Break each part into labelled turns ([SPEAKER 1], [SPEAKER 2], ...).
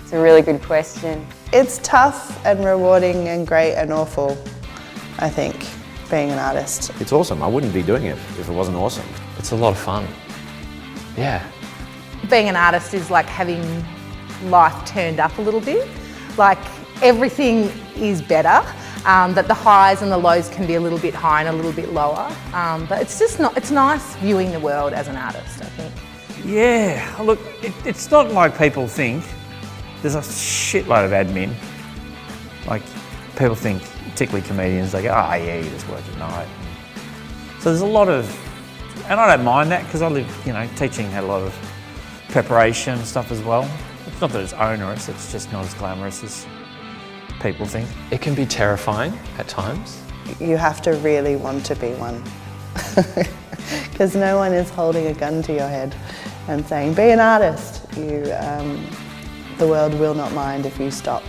[SPEAKER 1] It's a really good question.
[SPEAKER 2] It's tough and rewarding and great and awful, I think, being an artist.
[SPEAKER 3] It's awesome. I wouldn't be doing it if it wasn't awesome.
[SPEAKER 4] It's a lot of fun. Yeah.
[SPEAKER 5] Being an artist is like having life turned up a little bit. Like everything is better, that the highs and the lows can be a little bit high and a little bit lower. But it's just not, it's nice viewing the world as an artist, I think.
[SPEAKER 6] Yeah, look, it's not like people think. There's a shitload of admin. Like, people think, particularly comedians, they go, oh yeah, you just work at night. So there's a lot of, and I don't mind that because I live, you know, teaching had a lot of preparation and stuff as well. It's not that it's onerous, it's just not as glamorous as people think.
[SPEAKER 4] It can be terrifying at times.
[SPEAKER 2] You have to really want to be one. Because no one is holding a gun to your head and saying, be an artist. The world will not mind if you stop.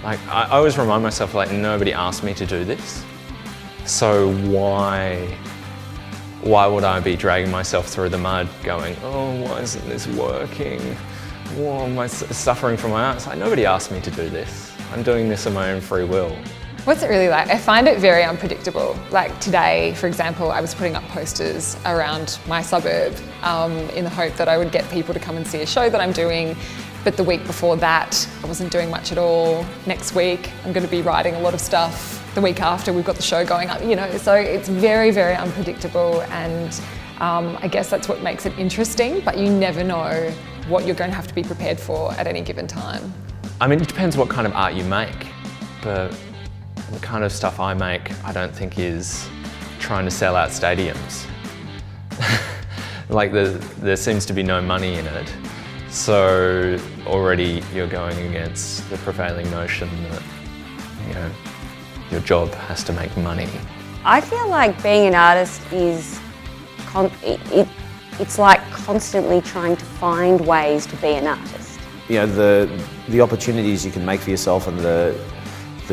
[SPEAKER 4] Like, I always remind myself, like, nobody asked me to do this. So why would I be dragging myself through the mud going, oh, why isn't this working? Why am I suffering from my art? It's like, nobody asked me to do this. I'm doing this of my own free will.
[SPEAKER 7] What's it really like? I find it very unpredictable. Like today, for example, I was putting up posters around my suburb in the hope that I would get people to come and see a show that I'm doing. But the week before that, I wasn't doing much at all. Next week, I'm going to be writing a lot of stuff. The week after, we've got the show going up, you know, so it's very, very unpredictable. And I guess that's what makes it interesting, but you never know what you're going to have to be prepared for at any given time.
[SPEAKER 4] I mean, it depends what kind of art you make, but the kind of stuff I make, I don't think is trying to sell out stadiums. Like there seems to be no money in it. So already you're going against the prevailing notion that, you know, your job has to make money.
[SPEAKER 1] I feel like being an artist is, it's like constantly trying to find ways to be an artist.
[SPEAKER 3] You know, the opportunities you can make for yourself and the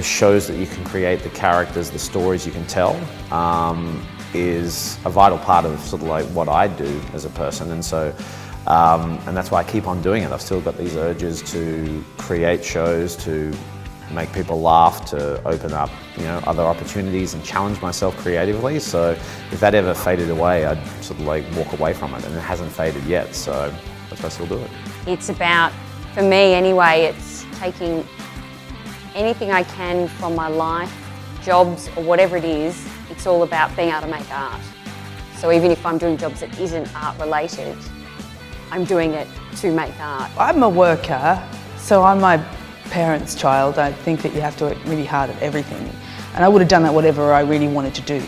[SPEAKER 3] shows that you can create, the characters, the stories you can tell, is a vital part of sort of like what I do as a person. And so, and that's why I keep on doing it. I've still got these urges to create shows, to make people laugh, to open up, you know, other opportunities and challenge myself creatively. So if that ever faded away, I'd sort of like walk away from it, and it hasn't faded yet, so that's why I still do it.
[SPEAKER 1] It's about, for me anyway, it's taking anything I can from my life, jobs or whatever it is, it's all about being able to make art. So even if I'm doing jobs that isn't art related, I'm doing it to make art.
[SPEAKER 8] I'm a worker, so I'm my parents' child. I think that you have to work really hard at everything. And I would have done that whatever I really wanted to do.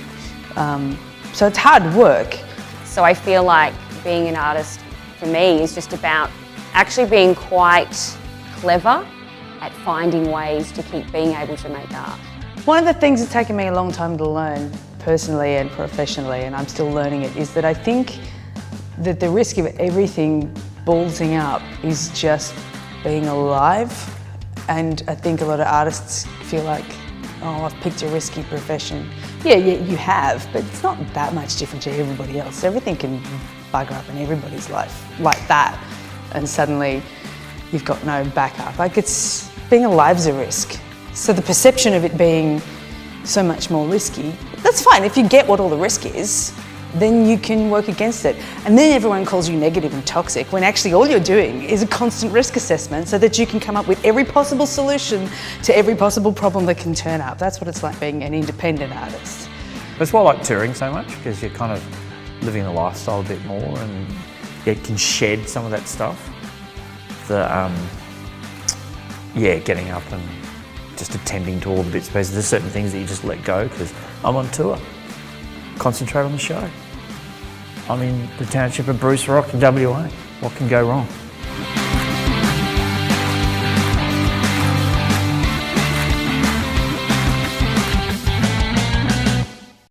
[SPEAKER 8] So it's hard work.
[SPEAKER 1] So I feel like being an artist for me is just about actually being quite clever at finding ways to keep being able to make art.
[SPEAKER 8] One of the things that's taken me a long time to learn, personally and professionally, and I'm still learning it, is that I think that the risk of everything ballsing up is just being alive. And I think a lot of artists feel like, oh, I've picked a risky profession. Yeah, you have, but it's not that much different to everybody else. Everything can bugger up in everybody's life like that, and suddenly you've got no backup. Like, it's, being alive's a risk. So the perception of it being so much more risky, that's fine. If you get what all the risk is, then you can work against it. And then everyone calls you negative and toxic, when actually all you're doing is a constant risk assessment so that you can come up with every possible solution to every possible problem that can turn up. That's what it's like being an independent artist.
[SPEAKER 6] That's why I like touring so much, because you're kind of living the lifestyle a bit more and you can shed some of that stuff. Yeah, getting up and just attending to all the bits and pieces. There's certain things that you just let go because I'm on tour. Concentrate on the show. I'm in the township of Bruce Rock in WA. What can go wrong?